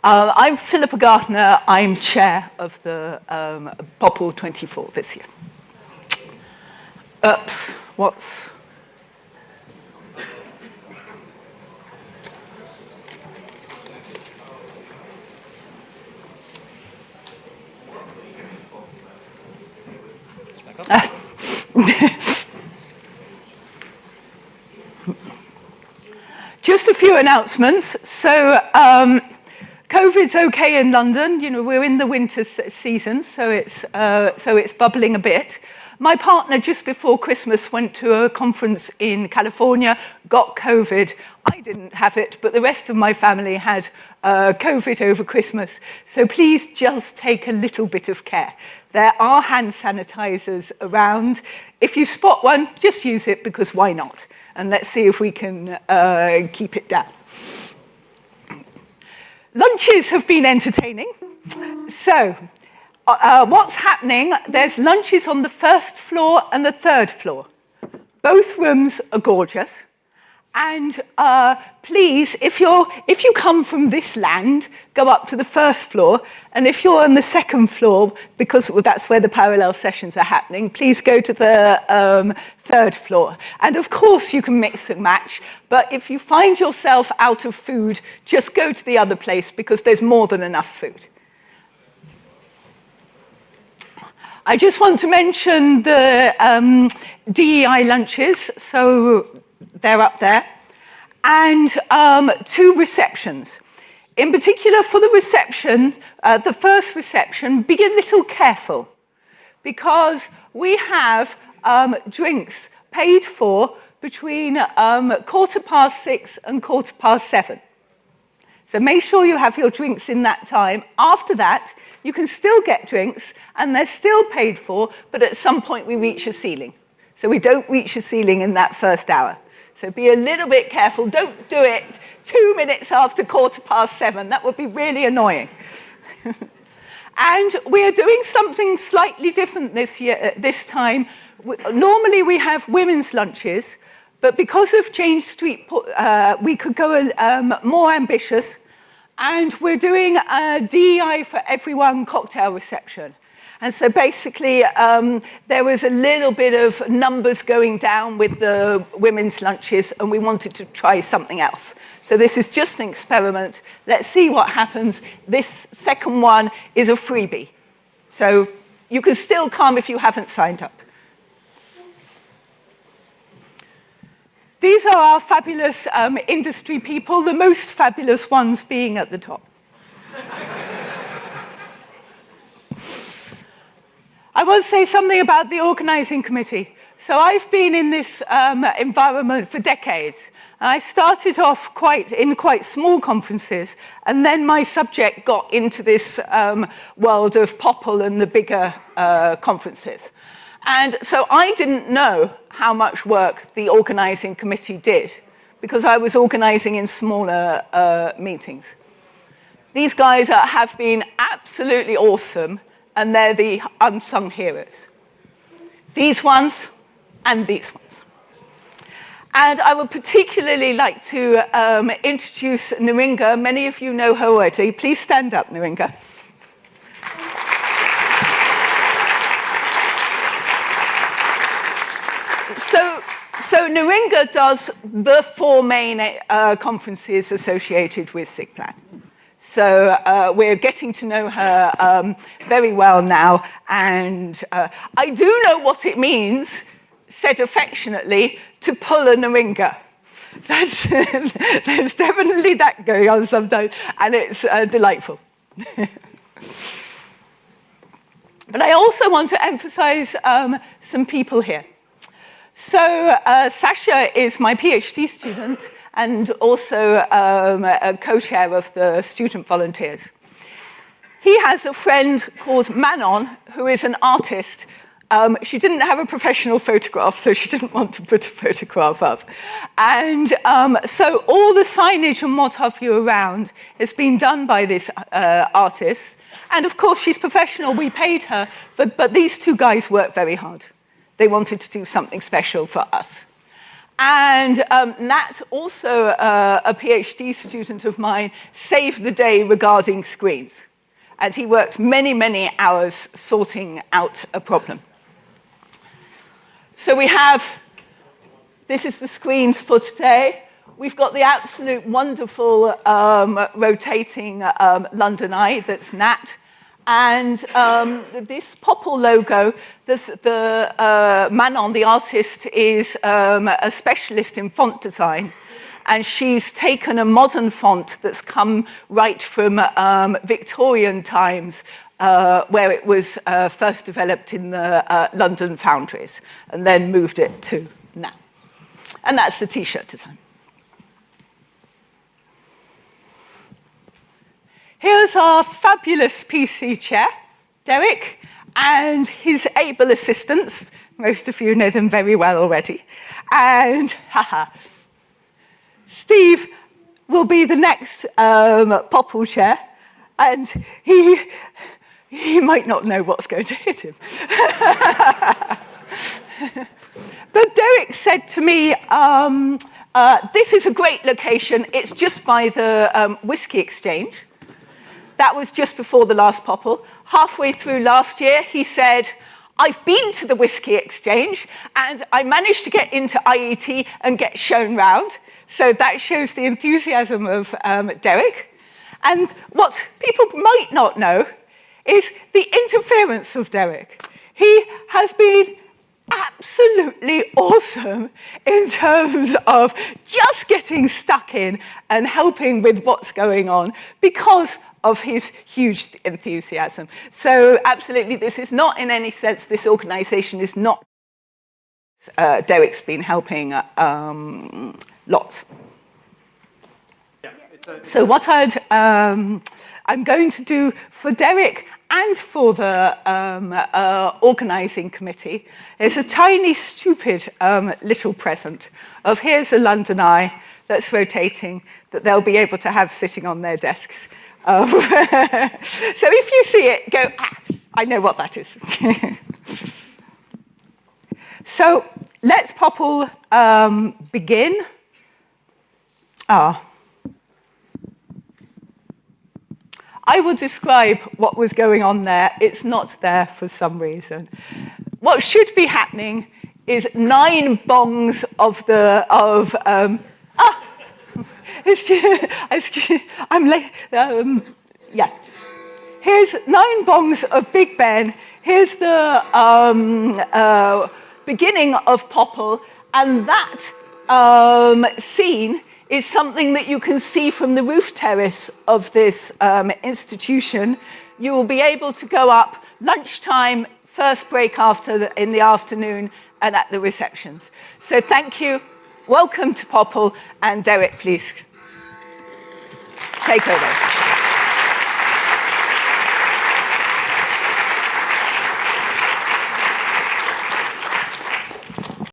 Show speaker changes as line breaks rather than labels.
I'm Philippa Gardner. I'm chair of the POPL'24 this year. Oops, what's... Just a few announcements. So COVID's okay in London. You know, we're in the winter season, so it's bubbling a bit. My partner, just before Christmas, went to a conference in California, got COVID. I didn't have it, but the rest of my family had COVID over Christmas. So please just take a little bit of care. There are hand sanitizers around. If you spot one, just use it, because why not? And let's see if we can keep it down. Lunches have been entertaining. So what's happening, there's lunches on the first floor and the third floor. Both rooms are gorgeous. And please, if you come from this land, go up to the first floor. And if you're on the second floor, because that's where the parallel sessions are happening, please go to the third floor. And of course, you can mix and match. But if you find yourself out of food, just go to the other place, because there's more than enough food. I just want to mention the DEI lunches. So they're up there, and 2 receptions. In particular, for the reception, the first reception, be a little careful, because we have drinks paid for between 6:15 and 7:15. So make sure you have your drinks in that time. After that, you can still get drinks, and they're still paid for, but at some point we reach a ceiling. So we don't reach a ceiling in that first hour. So be a little bit careful. Don't do it 2 minutes after 7:15. That would be really annoying. And we are doing something slightly different this time. Normally we have women's lunches, but because of Jane Street, we could go more ambitious. And we're doing a DEI for everyone cocktail reception. And so basically, there was a little bit of numbers going down with the women's lunches, and we wanted to try something else. So this is just an experiment. Let's see what happens. This second one is a freebie. So you can still come if you haven't signed up. These are our fabulous industry people, the most fabulous ones being at the top. I want to say something about the organizing committee. So I've been in this environment for decades. I started off in quite small conferences, and then my subject got into this world of POPL and the bigger conferences. And so I didn't know how much work the organizing committee did, because I was organizing in smaller meetings. These guys have been absolutely awesome, and they're the unsung heroes. These ones and these ones. And I would particularly like to introduce Naringa. Many of you know her already. Please stand up, Naringa. So Naringa does the 4 main conferences associated with SIGPlan. So we're getting to know her very well now, and I do know what it means, said affectionately, to pull a Naringa. There's definitely that going on sometimes, and it's delightful. But I also want to emphasize some people here. So Sasha is my PhD student, and also a co-chair of the student volunteers. He has a friend called Manon, who is an artist. She didn't have a professional photograph, so she didn't want to put a photograph up. And so all the signage and what have you around has been done by this artist. And of course, she's professional. We paid her, but these 2 guys worked very hard. They wanted to do something special for us. And Nat, also a PhD student of mine, saved the day regarding screens. And he worked many, many hours sorting out a problem. So this is the screens for today. We've got the absolute wonderful rotating London Eye, that's Nat. And this POPL logo, the Manon, the artist, is a specialist in font design. And she's taken a modern font that's come right from Victorian times, where it was first developed in the London foundries, and then moved it to now. And that's the T-shirt design. Here's our fabulous PC chair, Derek, and his able assistants. Most of you know them very well already. And Steve will be the next POPL chair, and he might not know what's going to hit him. But Derek said to me, this is a great location. It's just by the Whiskey Exchange. That was just before the last POPL. Halfway through last year, he said, I've been to the Whiskey Exchange, and I managed to get into IET and get shown round. So that shows the enthusiasm of Derek. And what people might not know is the interference of Derek. He has been absolutely awesome in terms of just getting stuck in and helping with what's going on because of his huge enthusiasm. So absolutely, this is not in any sense, this organization is not, Derek's been helping lots.
Yeah,
so what I'm going to do for Derek and for the organizing committee is a tiny, stupid little present of here's a London Eye that's rotating that they'll be able to have sitting on their desks. So if you see it, go, I know what that is. So let's POPL begin. I will describe what was going on there. It's not there for some reason. What should be happening is 9 bongs of I'm late. Yeah. Here's 9 bongs of Big Ben. Here's the beginning of POPL, and that scene is something that you can see from the roof terrace of this institution. You will be able to go up lunchtime, first break in the afternoon, and at the receptions. So thank you. Welcome to POPL, and Derek, please take over.